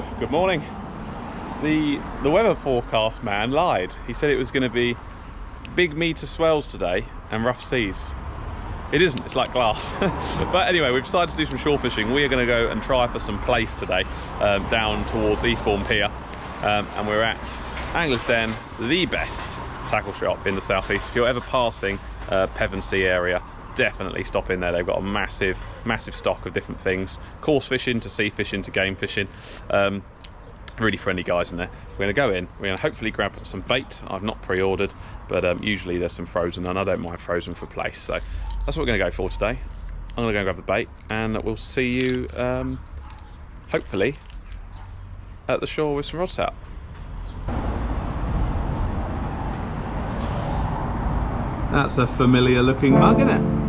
Hello, good morning. The weather forecast man lied. He said it was going to be big meter swells today and rough seas. It isn't, it's like glass. But anyway, we've decided to do some shore fishing. We are going to go and try for some Plaice today, down towards Eastbourne Pier. And we're at Angler's Den, the best tackle shop in the southeast. If you're ever passing Pevensey area, definitely stop in there. They've got a massive stock of different things. Coarse fishing to sea fishing to game fishing. Really friendly guys in there. We're going to go in, we're going to hopefully grab some bait. I've not pre-ordered, but usually there's some frozen, and I don't mind frozen for Plaice, so that's what we're going to go for today. I'm going to go and grab the bait, and we'll see you hopefully at the shore with some rods out. That's a familiar looking mug, isn't it?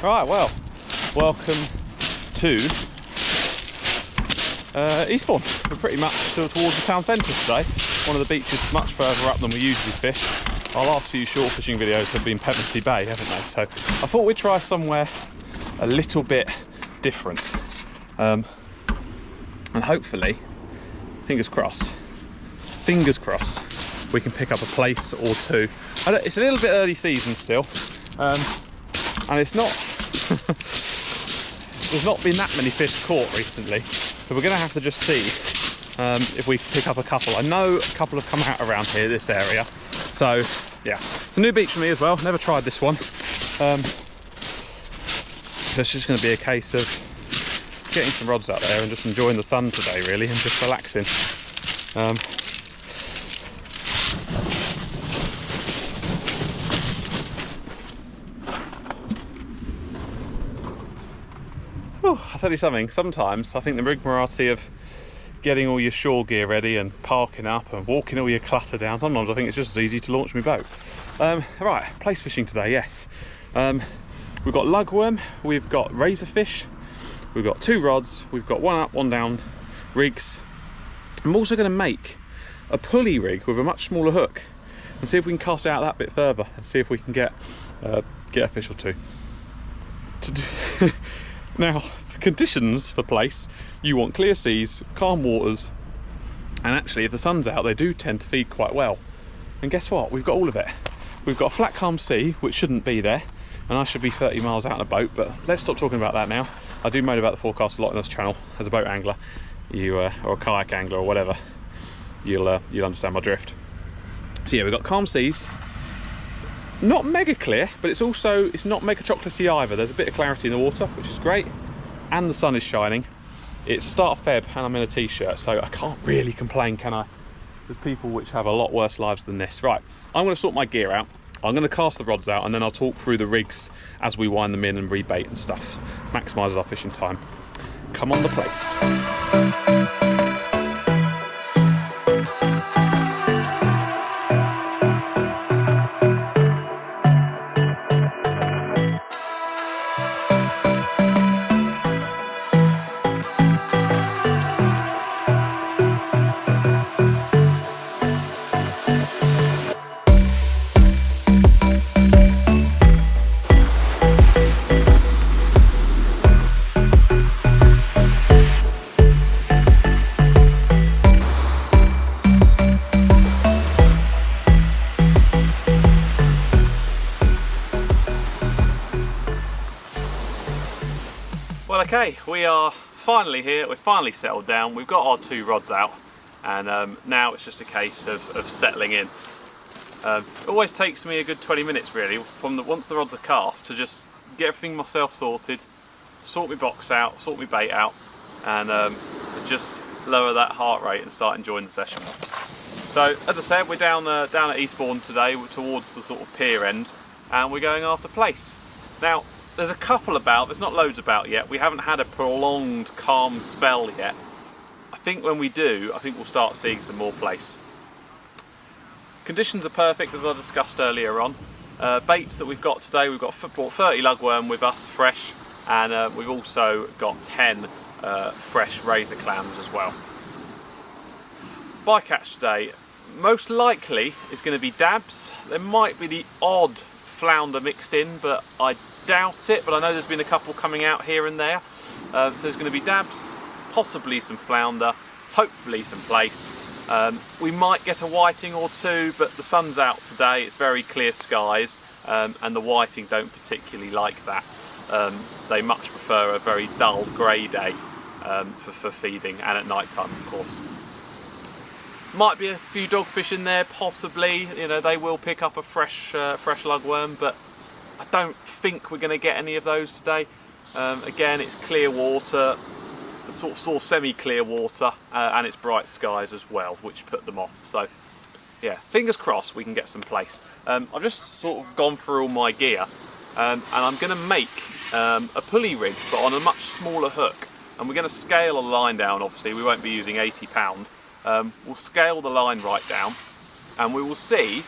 Right, well, welcome to Eastbourne. We're pretty much still towards the town centre today. One of the beaches is much further up than we usually fish. Our last few shore fishing videos have been Pevensey Bay, haven't they? So I thought we'd try somewhere a little bit different. And hopefully, fingers crossed, we can pick up a Plaice or two. It's a little bit early season still, and it's not there's not been that many fish caught recently, so we're going to have to just see if we can pick up a couple. I know a couple have come out around here, this area, so yeah, it's a new beach for me as well. Never tried this one, so it's just going to be a case of getting some rods out there and just enjoying the sun today really, and just relaxing. I'll tell you something, sometimes I think the rigmarole of getting all your shore gear ready and parking up and walking all your clutter down, sometimes I think it's just as easy to launch my boat. Right, Plaice fishing today, yes. We've got lugworm, we've got razorfish, we've got two rods, we've got one up, one down rigs. I'm also going to make a pulley rig with a much smaller hook and see if we can cast it out that bit further and see if we can get a fish or two. Now, the conditions for Plaice, you want clear seas, calm waters, and actually if the sun's out they do tend to feed quite well. And guess what? We've got all of it. We've got a flat calm sea, which shouldn't be there, and I should be 30 miles out in a boat, but let's stop talking about that now. I do moan about the forecast a lot on this channel. As a boat angler, or a kayak angler or whatever, you'll understand my drift. So yeah, we've got calm seas. Not mega clear, but it's not mega chocolatey either. There's a bit of clarity in the water, which is great, and the sun is shining. It's the start of Feb and I'm in a t-shirt, so I can't really complain, can I? There's people which have a lot worse lives than this. Right, I'm going to sort my gear out, I'm going to cast the rods out, and then I'll talk through the rigs as we wind them in and rebait and stuff. Maximises our fishing time. Come on the Plaice. Well, okay, we are finally here, we've finally settled down, we've got our two rods out, and now it's just a case of settling in. It always takes me a good 20 minutes really, once the rods are cast, to just get everything myself sorted, sort my box out, sort my bait out, and just lower that heart rate and start enjoying the session. So, as I said, we're down at Eastbourne today, we're towards the sort of pier end, and we're going after Plaice. Now, there's a couple about, there's not loads about yet. We haven't had a prolonged calm spell yet. I think when we do, I think we'll start seeing some more plaice. Conditions are perfect, as I discussed earlier on. Baits that we've got today, we've got brought 30 lugworm with us, fresh, and we've also got 10 fresh razor clams as well. Bycatch today, most likely is going to be dabs. There might be the odd flounder mixed in, but I doubt it. But I know there's been a couple coming out here and there. So there's going to be dabs, possibly some flounder, hopefully some plaice. We might get a whiting or two, but the sun's out today, it's very clear skies, and the whiting don't particularly like that. They much prefer a very dull grey day for feeding, and at night time, of course. Might be a few dogfish in there, possibly. You know, they will pick up a fresh lugworm, but I don't think we're going to get any of those today. Again, it's clear water, sort of semi-clear water, and it's bright skies as well, which put them off. So, yeah, fingers crossed we can get some plaice. I've just sort of gone through all my gear, and I'm going to make a pulley rig, but on a much smaller hook. And we're going to scale a line down. Obviously, we won't be using 80 pound. We'll scale the line right down, and we will see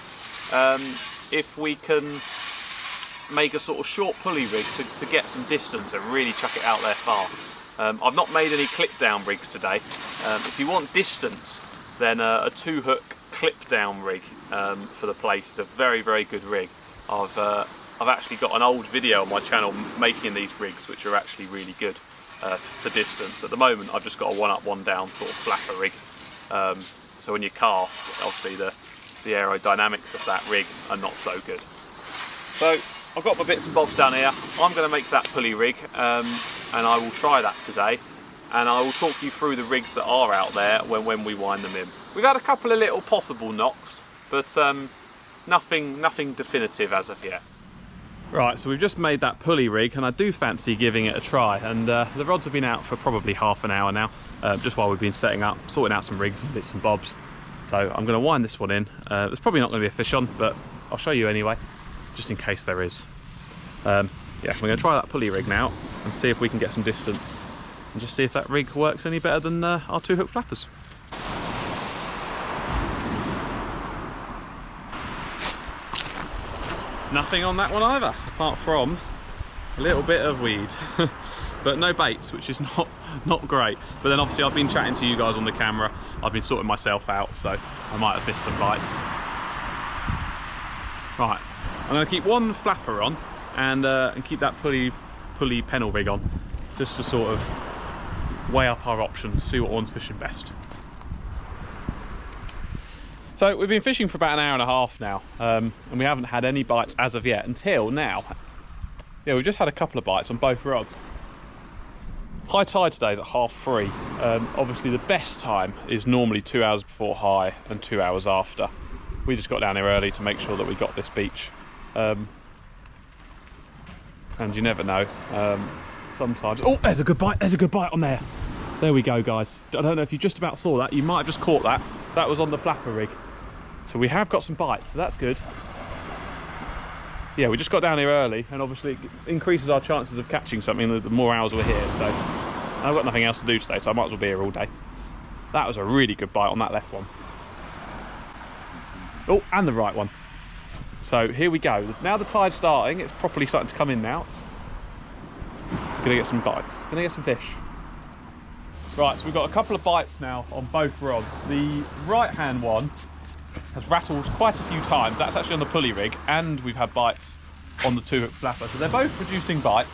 if we can make a sort of short pulley rig to get some distance and really chuck it out there far. I've not made any clip down rigs today. If you want distance, then a 2-hook clip down rig for the plaice is a very, very good rig. I've actually got an old video on my channel making these rigs, which are actually really good for distance. At the moment, I've just got a 1-up, 1-down sort of flapper rig. So when you cast, obviously the aerodynamics of that rig are not so good. So I've got my bits and bobs down here. I'm going to make that pulley rig, and I will try that today. And I will talk you through the rigs that are out there when we wind them in. We've had a couple of little possible knocks, but nothing definitive as of yet. Right, so we've just made that pulley rig, and I do fancy giving it a try. And the rods have been out for probably half an hour now, just while we've been setting up, sorting out some rigs and bits and bobs. So I'm going to wind this one in. There's probably not going to be a fish on, but I'll show you anyway, just in case there is. Yeah, we're going to try that pulley rig now and see if we can get some distance, and just see if that rig works any better than our 2-hook flappers. Nothing on that one either, apart from a little bit of weed. But no baits, which is not great. But then obviously I've been chatting to you guys on the camera, I've been sorting myself out, so I might have missed some bites. Right, I'm going to keep one flapper on and keep that pulley pennel rig on, just to sort of weigh up our options, see what one's fishing best. So we've been fishing for about an hour and a half now, and we haven't had any bites as of yet until now. Yeah, we've just had a couple of bites on both rods. High tide today is at 3:30. Obviously the best time is normally 2 hours before high and 2 hours after. We just got down here early to make sure that we got this beach. And you never know, sometimes... Oh, there's a good bite on there. There we go, guys. I don't know if you just about saw that, you might have just caught that. That was on the flapper rig. So we have got some bites, so that's good. Yeah, we just got down here early, and obviously it increases our chances of catching something the more hours we're here. So I've got nothing else to do today, so I might as well be here all day. That was a really good bite on that left one. Oh, and the right one. So here we go. Now the tide's starting, it's properly starting to come in now. Gonna get some bites, gonna get some fish. Right, so we've got a couple of bites now on both rods. The right hand one has rattled quite a few times. That's actually on the pulley rig, and we've had bites on the 2-hook flapper. So they're both producing bites.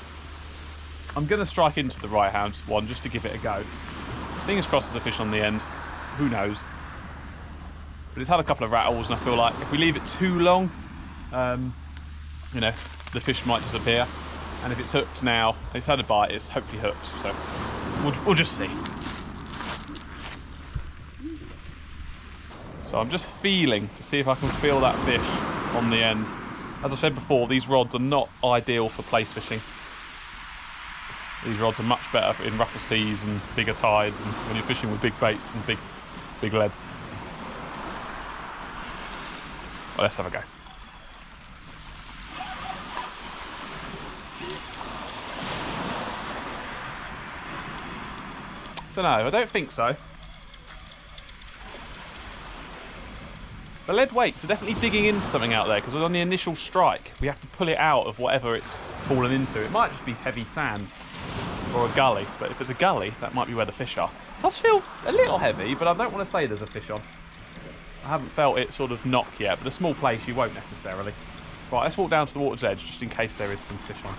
I'm going to strike into the right hand one just to give it a go. Fingers crossed there's a fish on the end. Who knows? But it's had a couple of rattles, and I feel like if we leave it too long, you know, the fish might disappear. And if it's hooked now, it's had a bite, it's hopefully hooked. So we'll just see. So I'm just feeling to see if I can feel that fish on the end. As I said before, these rods are not ideal for plaice fishing. These rods are much better in rougher seas and bigger tides, and when you're fishing with big baits and big leads. Well, let's have a go. Don't know, I don't think so. The lead weights are definitely digging into something out there, because on the initial strike we have to pull it out of whatever it's fallen into. It might just be heavy sand or a gully, but if it's a gully, that might be where the fish are. It does feel a little heavy, but I don't want to say there's a fish on. I haven't felt it sort of knock yet, but a small place you won't necessarily. Right, let's walk down to the water's edge just in case there is some fish on.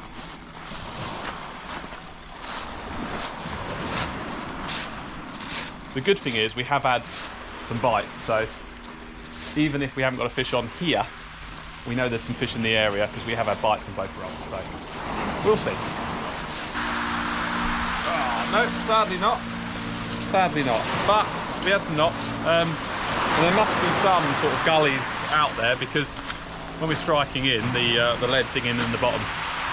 The good thing is we have had some bites, so even if we haven't got a fish on here, we know there's some fish in the area because we have had bites on both rods, so we'll see. Oh, no, sadly not. Sadly not. But we had some knocks. And there must be some sort of gullies out there, because when we're striking in, the lead's digging in the bottom.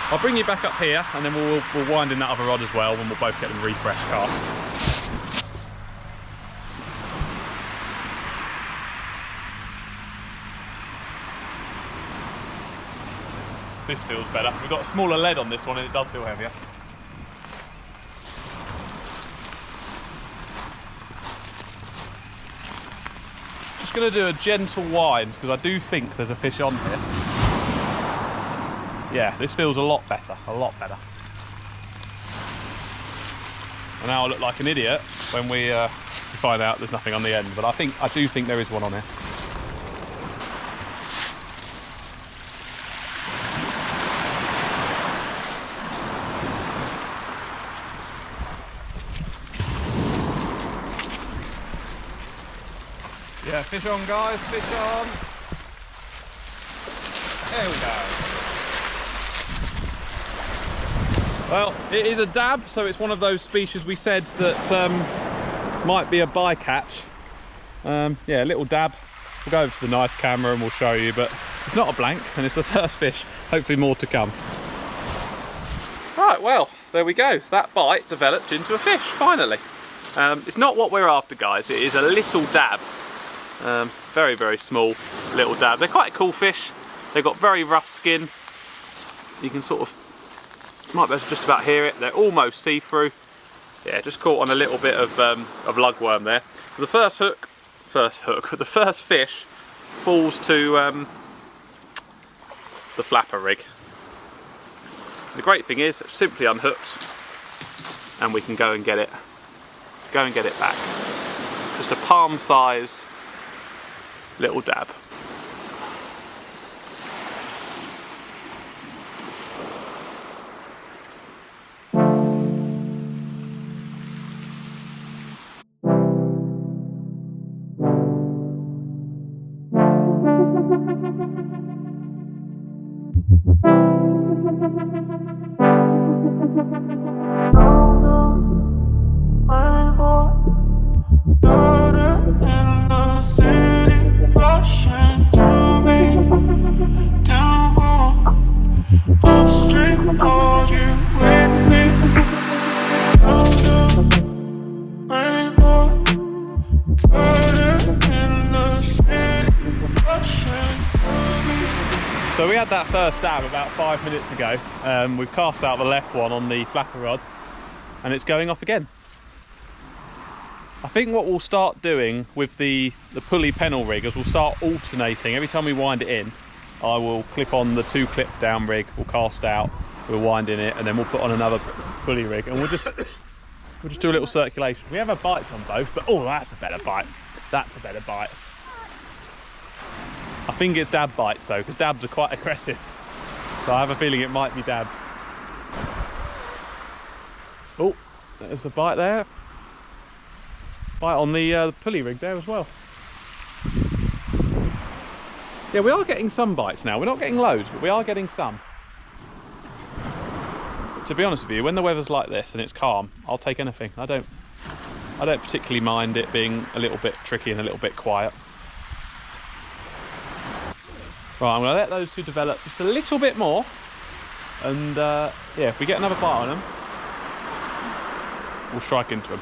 I'll bring you back up here, and then we'll wind in that other rod as well when we'll both get them refresh cast. This feels better. We've got a smaller lead on this one and it does feel heavier. Just going to do a gentle wind because I do think there's a fish on here. Yeah, this feels a lot better, a lot better. And now I look like an idiot when we find out there's nothing on the end, but I do think there is one on here. Yeah, fish on guys, fish on. There we go. Well, it is a dab, so it's one of those species we said that might be a bycatch. Yeah, a little dab. We'll go over to the nice camera and we'll show you, but it's not a blank and it's the first fish. Hopefully more to come. Right, well, there we go. That bite developed into a fish, finally. It's not what we're after, guys. It is a little dab. Very, very small little dab. They're quite a cool fish. They've got very rough skin. You can sort of, might be able to just about hear it. They're almost see-through. Yeah, just caught on a little bit of lugworm there. So the first fish falls to the flapper rig. The great thing is, it's simply unhooked and we can go and get it back. Just a palm-sized little dab. So we had that first dab about 5 minutes ago. We've cast out the left one on the flapper rod and it's going off again. I think what we'll start doing with the pulley pennel rig is we'll start alternating. Every time we wind it in, I will clip on the 2-clip down rig, we'll cast out, we'll wind in it, and then we'll put on another pulley rig and we'll just do a little circulation. We have had bites on both, but oh, that's a better bite. That's a better bite. I think it's dab bites though, because dabs are quite aggressive. So I have a feeling it might be dabs. Oh, there's a bite there. Bite on the pulley rig there as well. Yeah, we are getting some bites now. We're not getting loads, but we are getting some. To be honest with you, when the weather's like this and it's calm, I'll take anything. I don't particularly mind it being a little bit tricky and a little bit quiet. Right, I'm going to let those two develop just a little bit more, and yeah, if we get another bite on them, we'll strike into them.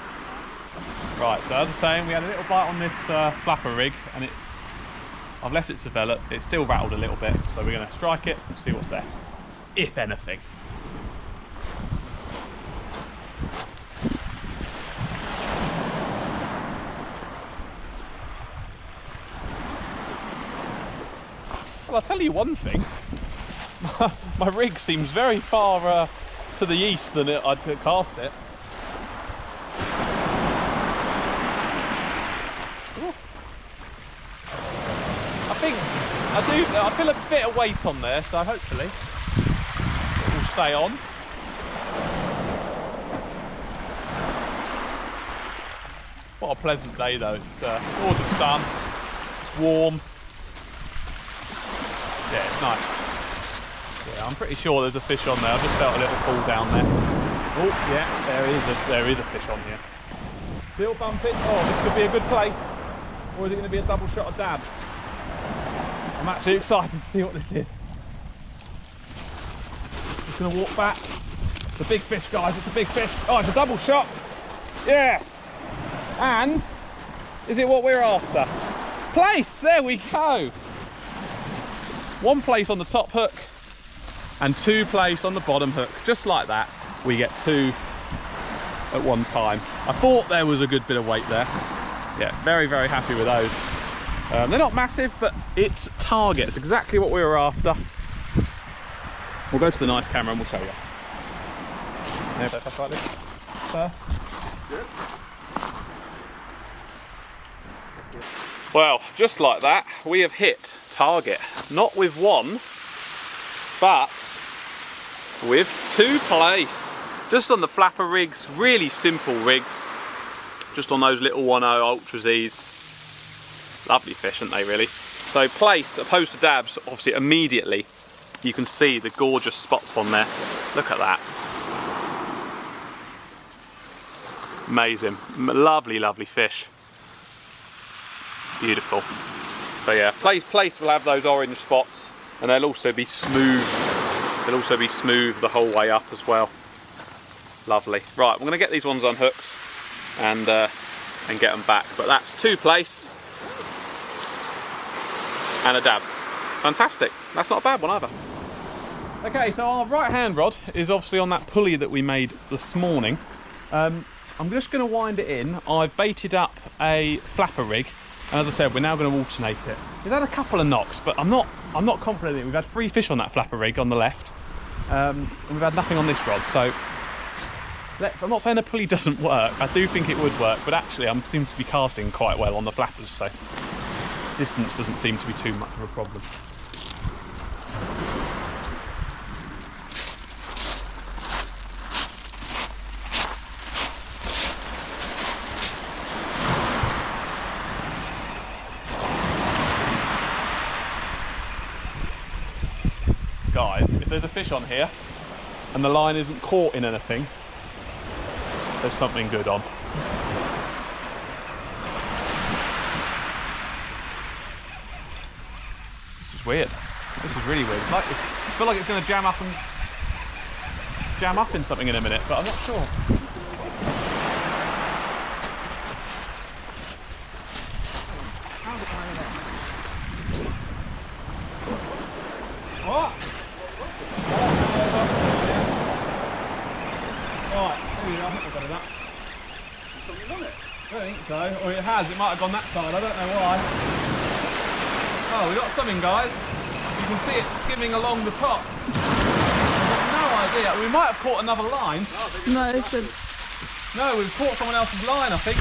Right, so as I was saying, we had a little bite on this flapper rig, and I've left it to develop. It's still rattled a little bit, so we're going to strike it and see what's there, if anything. Well, I'll tell you one thing. My rig seems very far to the east than I'd cast it. Ooh. I feel a bit of weight on there, so hopefully it will stay on. What a pleasant day though. It's gorgeous sun, it's warm. Yeah, it's nice. Yeah, I'm pretty sure there's a fish on there. I just felt a little fall down there. Oh, yeah, there is a fish on here. Still bumping. Oh, this could be a good place. Or is it going to be a double shot of dabs? I'm actually excited to see what this is. Just going to walk back. It's a big fish, guys. It's a big fish. Oh, it's a double shot. Yes. And is it what we're after? Plaice. There we go. One Plaice on the top hook and two Plaice on the bottom hook. Just like that, we get two at one time. I thought there was a good bit of weight there. Yeah, very, very happy with those. They're not massive, but it's target. It's exactly what we were after. We'll go to the nice camera and we'll show you. Yeah, stuff like this. Well, just like that, we have hit target. Not with one, but with two Plaice. Just on the flapper rigs, really simple rigs. Just on those little 1.0 Ultra Z's. Lovely fish, aren't they, really? So Plaice, opposed to dabs, obviously immediately you can see the gorgeous spots on there. Look at that. Amazing. Lovely, lovely fish. Beautiful. So yeah, Plaice will have those orange spots, and they'll also be smooth. They'll also be smooth the whole way up as well. Lovely. Right, we're going to get these ones on hooks and get them back. But that's two Plaice and a dab. Fantastic. That's not a bad one either. Okay, so our right hand rod is obviously on that pulley that we made this morning. I'm just going to wind it in. I've baited up a flapper rig. And as I said, we're now going to alternate it. We've had a couple of knocks, but I'm not confident in it. We've had 3 fish on that flapper rig on the left, and we've had nothing on this rod. So I'm not saying the pulley doesn't work. I do think it would work, but actually I seem to be casting quite well on the flappers, so distance doesn't seem to be too much of a problem. Guys, if there's a fish on here and the line isn't caught in anything, there's something good on. This is weird. This is really weird. I feel like it's going to jam up in something in a minute, but I'm not sure. How's it going there? What? Right, there we go, I think we've got enough. Something on it? I don't think so, or it has, it might have gone that side, I don't know why. Oh, we got something, guys. You can see it skimming along the top. I've got no idea, we might have caught another line. No, it's a... No, we've caught someone else's line, I think.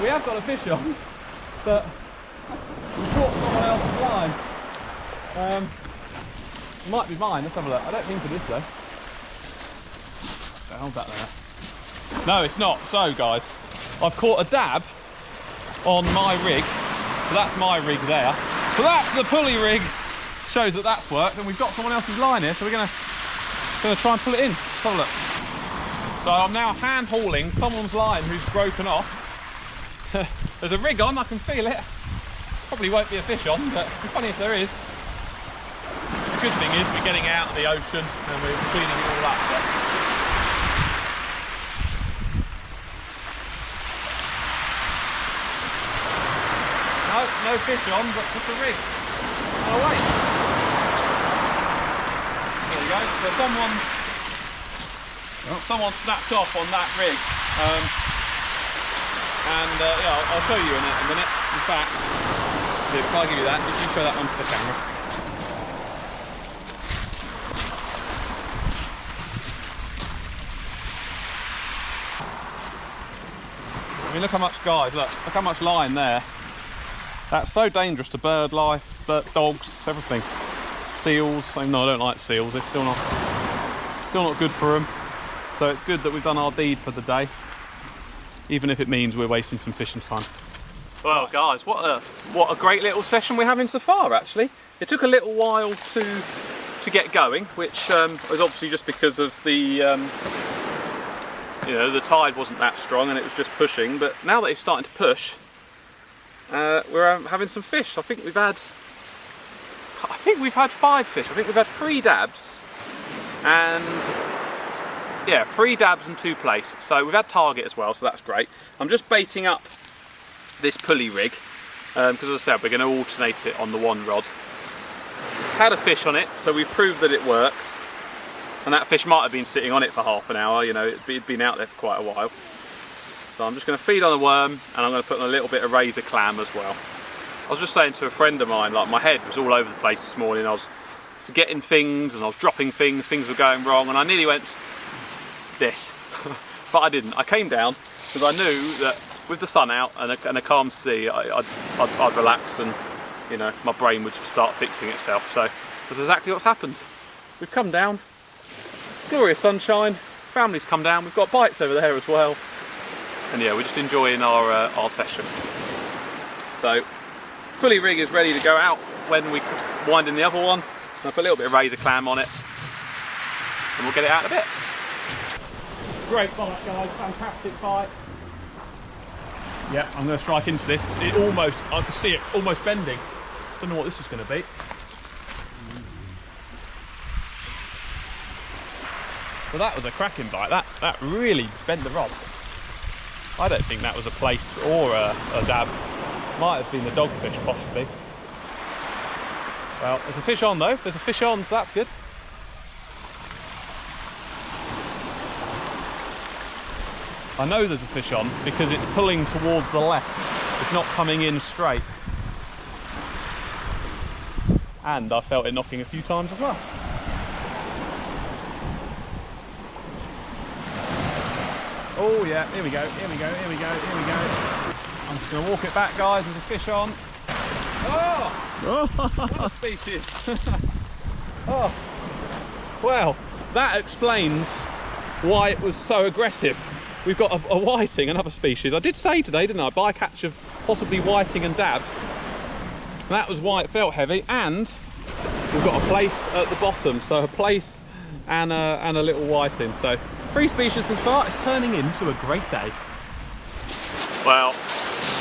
We have got a fish on, but we've caught someone else's line. It might be mine, let's have a look. I don't think it is though. So hold that there. No, it's not. So guys, I've caught a dab on my rig. So that's my rig there. So that's the pulley rig. Shows that that's worked, and we've got someone else's line here, so we're gonna try and pull it in. Let's have a look. So I'm now hand hauling someone's line who's broken off. There's a rig on, I can feel it. Probably won't be a fish on, but it's funny if there is. The good thing is we're getting out of the ocean and we're cleaning it all up. But... No fish on, but just a rig. Oh wait. There you go. So someone snapped off on that rig. Yeah, I'll show you in a minute. In fact, Here, can I give you that? Just you show that onto the camera. I mean, look how much, guys, look how much line there. That's so dangerous to bird life, dogs, everything. Seals, no, I don't like seals, they're still not good for them. So it's good that we've done our deed for the day, even if it means we're wasting some fishing time. Well, guys, what a great little session we're having so far, actually. It took a little while to get going, which was obviously just because of the, you know, the tide wasn't that strong and it was just pushing. But now that it's starting to push, we're having some fish. I think we've had 5 fish. I think we've had 3 dabs and, yeah, 3 dabs and 2 plaice. So we've had target as well, so that's great. I'm just baiting up this pulley rig because, as I said, we're going to alternate it on the one rod. Had a fish on it, so we've proved that it works. And that fish might have been sitting on it for half an hour, you know, it'd been out there for quite a while. So I'm just going to feed on a worm and I'm going to put on a little bit of razor clam as well. I was just saying to a friend of mine, like, my head was all over the place this morning. I was forgetting things and I was dropping things were going wrong, and I nearly went this. But I didn't. I came down because I knew that with the sun out and a calm sea, I'd relax and, you know, my brain would start fixing itself. So that's exactly what's happened. We've come down, glorious sunshine, family's come down, we've got bites over there as well. And yeah, we're just enjoying our session. So, pulley rig is ready to go out when we wind in the other one. I'll put a little bit of razor clam on it and we'll get it out in a bit. Great bite, guys, fantastic bite. Yeah, I'm going to strike into this. I can see it almost bending. Don't know what this is going to be. Well, that was a cracking bite. That really bent the rod. I don't think that was a plaice or a dab. Might have been a dogfish, possibly. Well, there's a fish on though. There's a fish on, so that's good. I know there's a fish on because it's pulling towards the left. It's not coming in straight. And I felt it knocking a few times as well. Oh yeah, here we go, here we go, here we go, here we go. I'm just going to walk it back, guys. There's a fish on. Oh! What a species. Oh. Well, that explains why it was so aggressive. We've got a whiting, another species. I did say today, didn't I, bycatch of possibly whiting and dabs. That was why it felt heavy, and we've got a plaice at the bottom, so a plaice and a little whiting. So 3 species so far. It's turning into a great day. Well,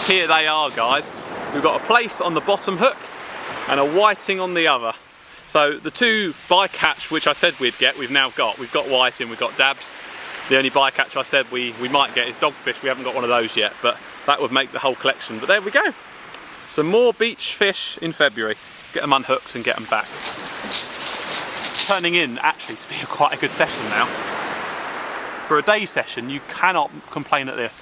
here they are, guys. We've got a plaice on the bottom hook and a whiting on the other. So the 2 bycatch which I said we'd get, we've now got. We've got whiting, we've got dabs. The only bycatch I said we might get is dogfish. We haven't got one of those yet, but that would make the whole collection. But there we go. Some more beach fish in February. Get them unhooked and get them back. Turning in actually to be quite a good session now. For a day session, you cannot complain at this.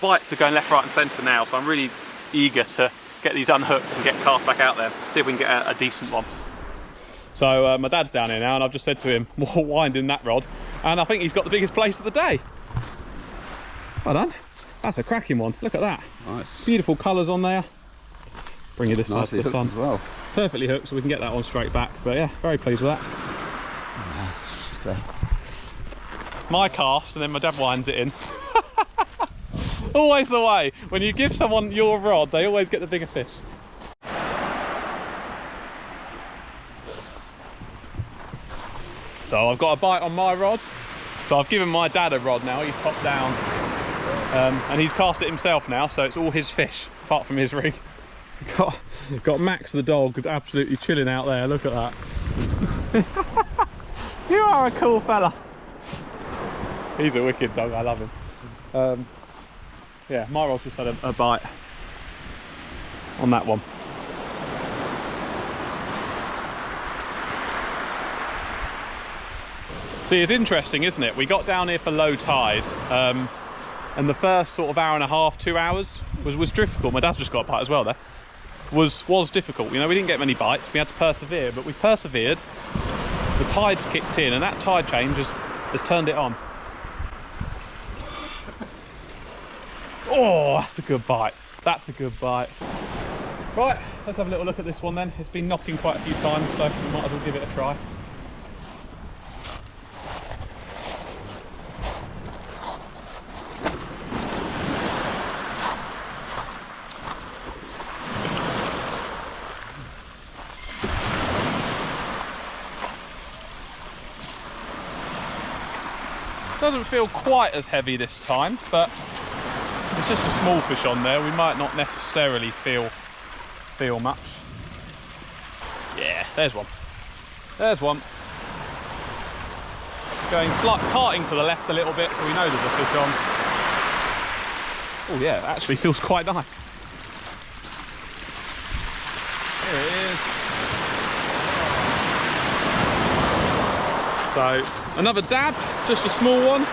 Bites are going left, right and centre now, so I'm really eager to get these unhooked and get cast back out there. See if we can get a decent one. So my dad's down here now and I've just said to him, wind in that rod. And I think he's got the biggest plaice of the day. Well done. That's a cracking one. Look at that. Nice. Beautiful colours on there. Bring you this side to the sun. As well. Perfectly hooked, so we can get that one straight back. But yeah, very pleased with that. My cast and then my dad winds it in. Always the way. When you give someone your rod, they always get the bigger fish. So I've got a bite on my rod. So I've given my dad a rod now. He's popped down and he's cast it himself now. So it's all his fish, apart from his rig. Got Max the dog absolutely chilling out there. Look at that. You are a cool fella. He's a wicked dog. I love him. Yeah, my rod's just had a bite on that one. See, it's interesting, isn't it? We got down here for low tide, and the first sort of hour and a half, 2 hours was difficult. My dad's just got a bite as well there. was difficult. You know, we didn't get many bites. We had to persevere, but we persevered. The tides kicked in, and that tide change has turned it on. Oh, that's a good bite. That's a good bite. Right, let's have a little look at this one then. It's been knocking quite a few times, so we might as well give it a try. Doesn't feel quite as heavy this time, but it's just a small fish on there. We might not necessarily feel much. Yeah, there's one. There's one. Going carting to the left a little bit, so we know there's a fish on. Oh yeah, it actually feels quite nice. There it is. So, another dab, just a small one.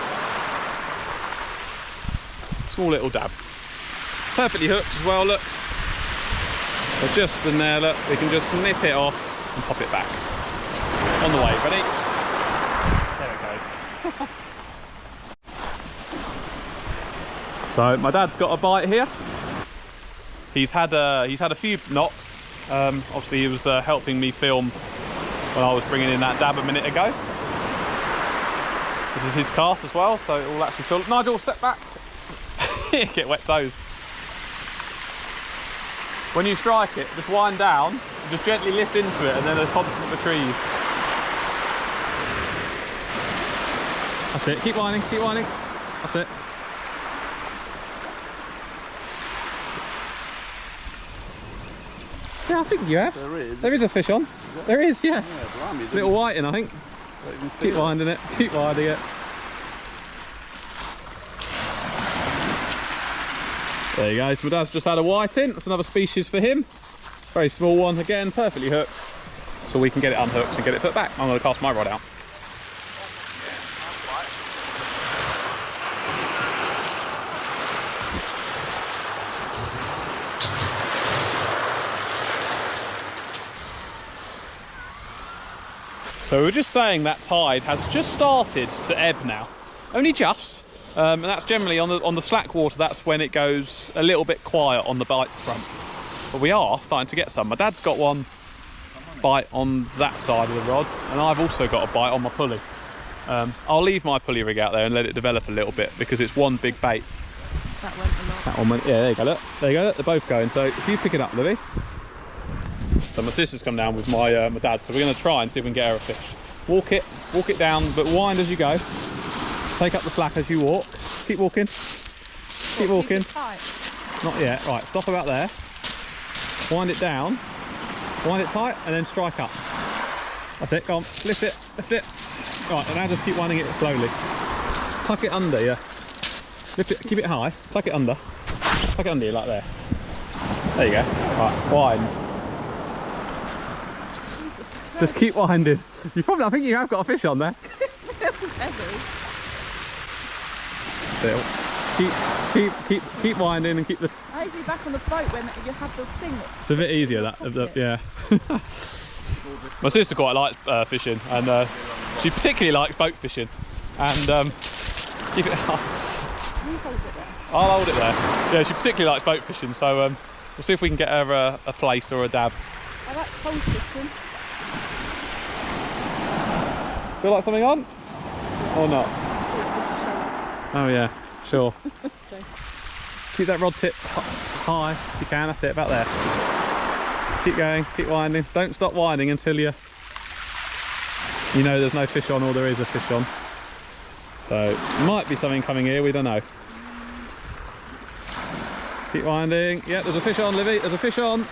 Small little dab. Perfectly hooked as well, look. So just in there, look, we can just nip it off and pop it back. On the way, ready? There it goes. So my dad's got a bite here. He's had a few knocks. Obviously he was helping me film when I was bringing in that dab a minute ago. This is his cast as well, so it will actually feel. Nigel, step back. Get wet toes. When you strike it, just wind down, just gently lift into it, and then a constant retrieve. That's it. Keep winding. Keep winding. That's it. Yeah, I think you have. There is. There is a fish on. There is, yeah. Blimey, Little whiting, I think. Keep winding it. Keep winding it. There you go. So my dad's just had a whiting. That's another species for him. Very small one. Again, perfectly hooked. So we can get it unhooked and get it put back. I'm going to cast my rod out. So we were just saying that tide has just started to ebb now, only just, and that's generally on the slack water. That's when it goes a little bit quiet on the bites front. But we are starting to get some. My dad's got one bite on that side of the rod, and I've also got a bite on my pulley. I'll leave my pulley rig out there and let it develop a little bit because it's one big bait. That went a lot. That one went, yeah, there you go. Look, there you go. Look, they're both going. So if you pick it up, Livy. So my sister's come down with my dad, so we're going to try and see if we can get her a fish. Walk it down, but wind as you go. Take up the slack as you walk. Keep walking. Keep walking. Not yet. Right, stop about there. Wind it down. Wind it tight, and then strike up. That's it. Go on. Lift it. Lift it. Right, and now just keep winding it slowly. Tuck it under, yeah. Lift it. Keep it high. Tuck it under. Tuck it under you like there. There you go. Right, wind. Just keep winding. You probably, I think you have got a fish on there. So keep winding and keep the. How is he back on the boat when you have the thing? It's a bit easier that, yeah. My sister quite likes fishing, and she particularly likes boat fishing. And keep it. I'll hold it there. Yeah, she particularly likes boat fishing, so we'll see if we can get her a Plaice or a dab. I like cold fishing. Feel like something on? Or not? Oh yeah, sure. Keep that rod tip high if you can. That's it, about there. Keep going, keep winding. Don't stop winding until you know there's no fish on or there is a fish on. So might be something coming here, we don't know. Keep winding. Yeah, there's a fish on, Livy. There's a fish on.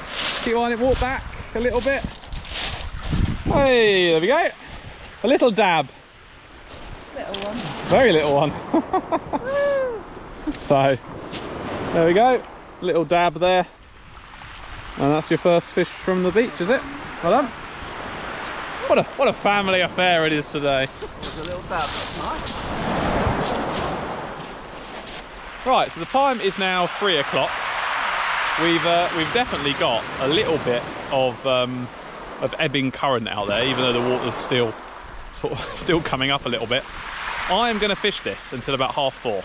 Keep winding. Walk back a little bit. Hey, there we go. A little dab. Little one. Very little one. So, there we go. Little dab there. And that's your first fish from the beach, is it? Well done. What a family affair it is today. There's a little dab. Nice. Right, so the time is now 3 o'clock. we've definitely got a little bit of ebbing current out there, even though the water's still still coming up a little bit. I am going to fish this until about 4:30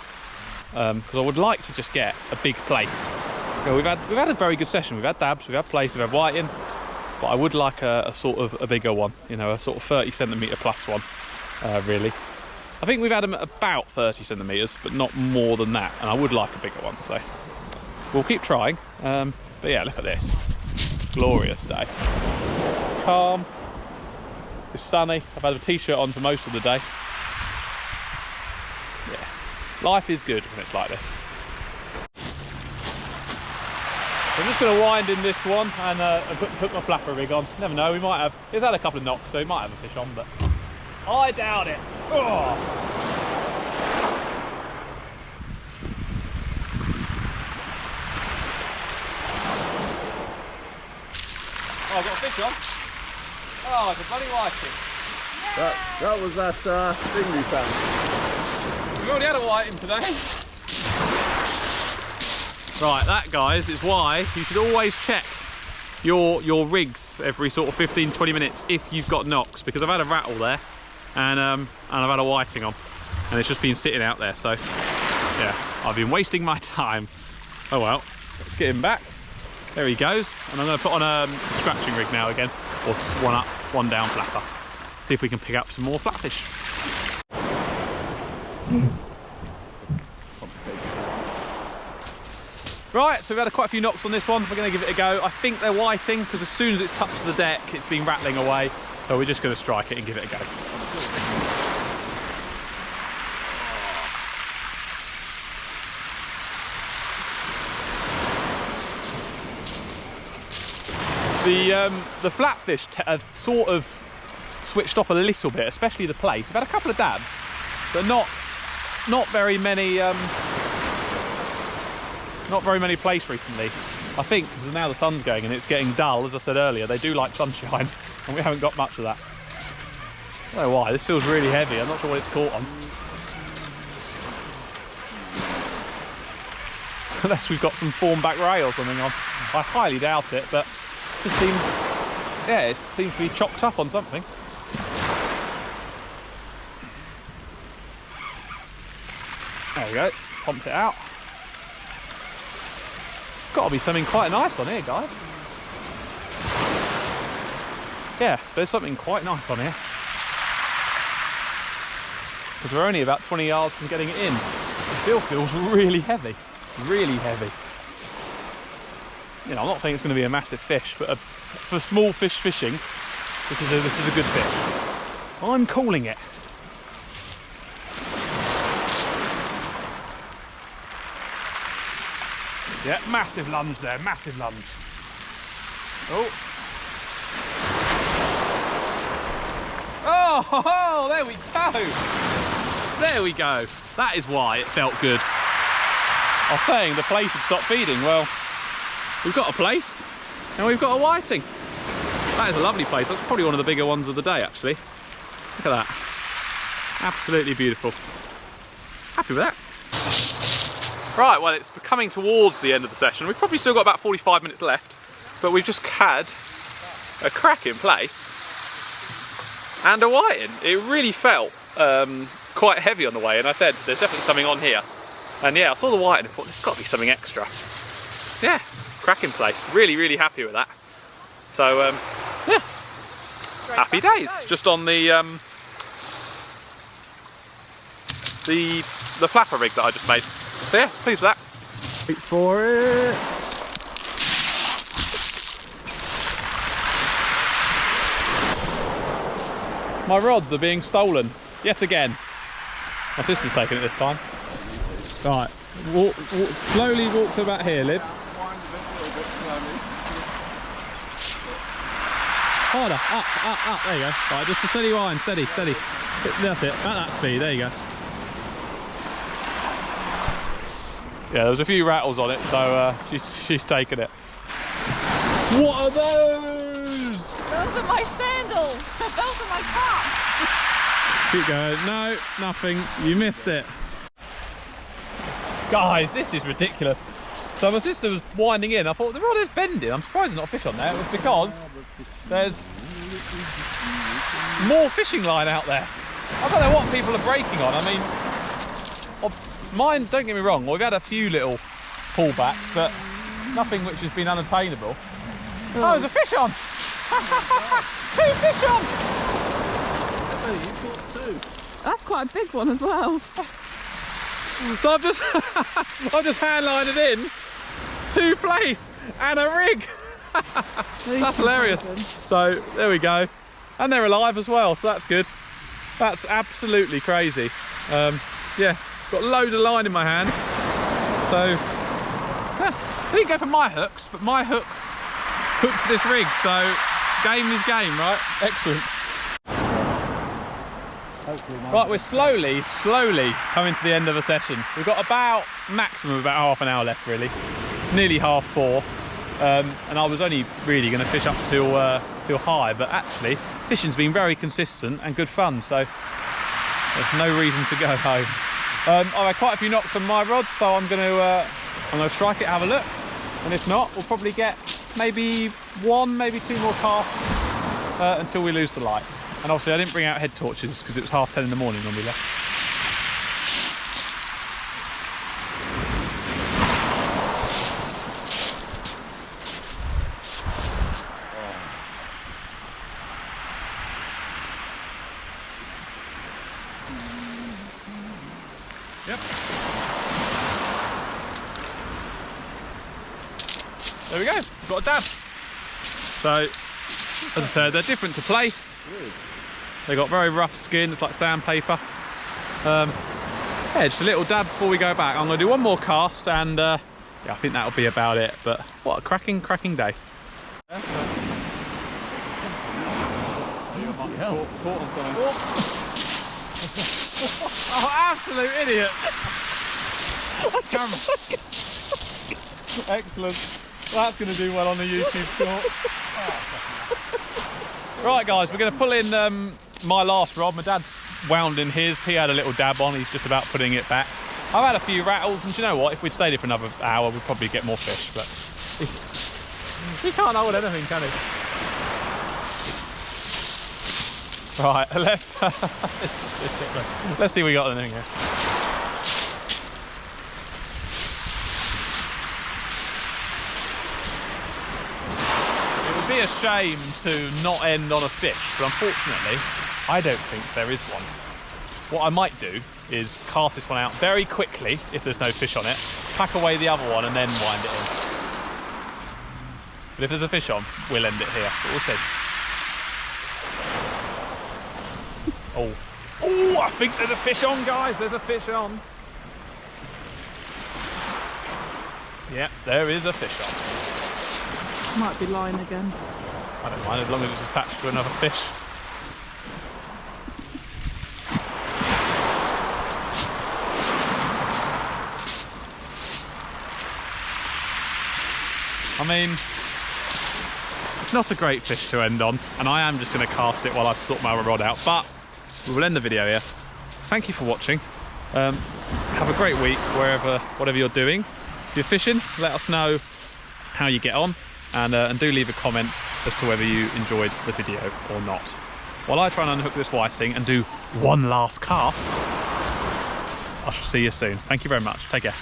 because I would like to just get a big plaice. You know, we've had a very good session. We've had dabs, we've had plaice, we've had whiting, but I would like a sort of a bigger one. You know, a sort of 30 centimetre plus one. Really, I think we've had them at about 30 centimetres, but not more than that. And I would like a bigger one, so we'll keep trying. But yeah, look at this glorious day. It's calm. It's sunny. I've had a t-shirt on for most of the day. Yeah, life is good when it's like this. I'm just going to wind in this one and put my flapper rig on. Never know, we might have. It's had a couple of knocks, so we might have a fish on, but I doubt it. Oh. Oh, I've got a fish on. Oh, it's a bloody whiting. That was that thing we found. We've already had a whiting today. Right, that, guys, is why you should always check your rigs every sort of 15-20 minutes if you've got knocks, because I've had a rattle there and I've had a whiting on and it's just been sitting out there, so yeah, I've been wasting my time. Oh well, let's get him back. There he goes, and I'm going to put on a scratching rig now again, or just one up, one down flapper. See if we can pick up some more flatfish. Right, so we've had quite a few knocks on this one. We're going to give it a go. I think they're whiting because as soon as it's touched the deck, it's been rattling away. So we're just going to strike it and give it a go. The flatfish have sort of switched off a little bit, especially the plaice. We've had a couple of dabs, but not very many. Not very many plaice recently. I think because now the sun's going and it's getting dull, as I said earlier, they do like sunshine, and we haven't got much of that. I don't know why, this feels really heavy. I'm not sure what it's caught on. Unless we've got some form back ray or something on. I highly doubt it, but it seems, yeah, it seems to be chopped up on something. There we go, pumped it out. Got to be something quite nice on here, guys. Yeah, there's something quite nice on here. Because we're only about 20 yards from getting it in. It still feels really heavy, really heavy. You know, I'm not saying it's going to be a massive fish, but for small fish fishing, this is a good fish. I'm calling it. Yeah, massive lunge there, massive lunge. Oh. Oh, there we go. There we go. That is why it felt good. I was saying the plaice had stopped feeding. Well, we've got a plaice and we've got a whiting. That is a lovely plaice. That's probably one of the bigger ones of the day, actually. Look at that. Absolutely beautiful. Happy with that. Right, well, it's coming towards the end of the session. We've probably still got about 45 minutes left, but we've just had a cracking plaice and a whiting. It really felt quite heavy on the way, and I said there's definitely something on here. And yeah, I saw the whiting and thought there's got to be something extra. Yeah, cracking plaice. Really, really happy with that. So yeah, happy days. Just on the flapper rig that I just made. So yeah, pleased with that. Wait for it. My rods are being stolen yet again. My sister's taking it this time. Right, slowly walk to about here, Liv. Harder, up, there you go. Right, just a steady wind, steady. That's it, at that speed, there you go. Yeah, there was a few rattles on it, so she's taken it. What are those? Those are my sandals. Those are my crocs. Keep going. No, nothing. You missed it. Guys, this is ridiculous. So my sister was winding in. I thought the rod is bending. I'm surprised there's not a fish on there. It was because there's more fishing line out there. I don't know what people are breaking on. I mean, mine, don't get me wrong, we've had a few little pullbacks, but nothing which has been unattainable. Oh, there's a fish on! 2 fish on! Oh, you caught 2. That's quite a big one as well. So I've just, I've just hand-lined it in, 2 plaice and a rig. That's hilarious. So there we go. And they're alive as well, so that's good. That's absolutely crazy. Yeah, got loads of line in my hand. So, yeah, I didn't go for my hooks, but my hook hooked this rig, so game is game, right? Excellent. Right, we're slowly coming to the end of a session. We've got about, maximum about half an hour left really. It's nearly 4:30. And I was only really going to fish up till high, but actually fishing's been very consistent and good fun, so there's no reason to go home. I've had quite a few knocks on my rod, so I'm going to strike it, have a look, and if not, we'll probably get maybe 1, maybe 2 more casts until we lose the light. And obviously I didn't bring out head torches because it was 10:30 in the morning when we left. Yep. There we go, we've got a dab. So, as I said, they're different to Plaice. They've got very rough skin, it's like sandpaper. Yeah, just a little dab before we go back. I'm going to do 1 more cast and yeah, I think that'll be about it. But what a cracking day. Oh, absolute idiot! Excellent. That's going to do well on the YouTube short. Right, guys, we're going to pull in my last rod. My dad's wound in his. He had a little dab on. He's just about putting it back. I've had a few rattles, and do you know what? If we'd stayed here for another hour, we'd probably get more fish. But he can't hold anything, can he? Right, let's see what we got in here. It would be a shame to not end on a fish, but unfortunately, I don't think there is one. What I might do is cast this one out very quickly if there's no fish on it, pack away the other one, and then wind it in. But if there's a fish on, we'll end it here. But we'll see. Oh, I think there's a fish on, guys. There's a fish on. Yeah, there is a fish on. Might be line again. I don't mind as long as it's attached to another fish. I mean, it's not a great fish to end on, and I am just going to cast it while I sort my rod out, but we will end the video here. Thank you for watching. Have a great week whatever you're doing. If you're fishing, let us know how you get on, and do leave a comment as to whether you enjoyed the video or not. While I try and unhook this whiting and do 1 last cast, I shall see you soon. Thank you very much. Take care.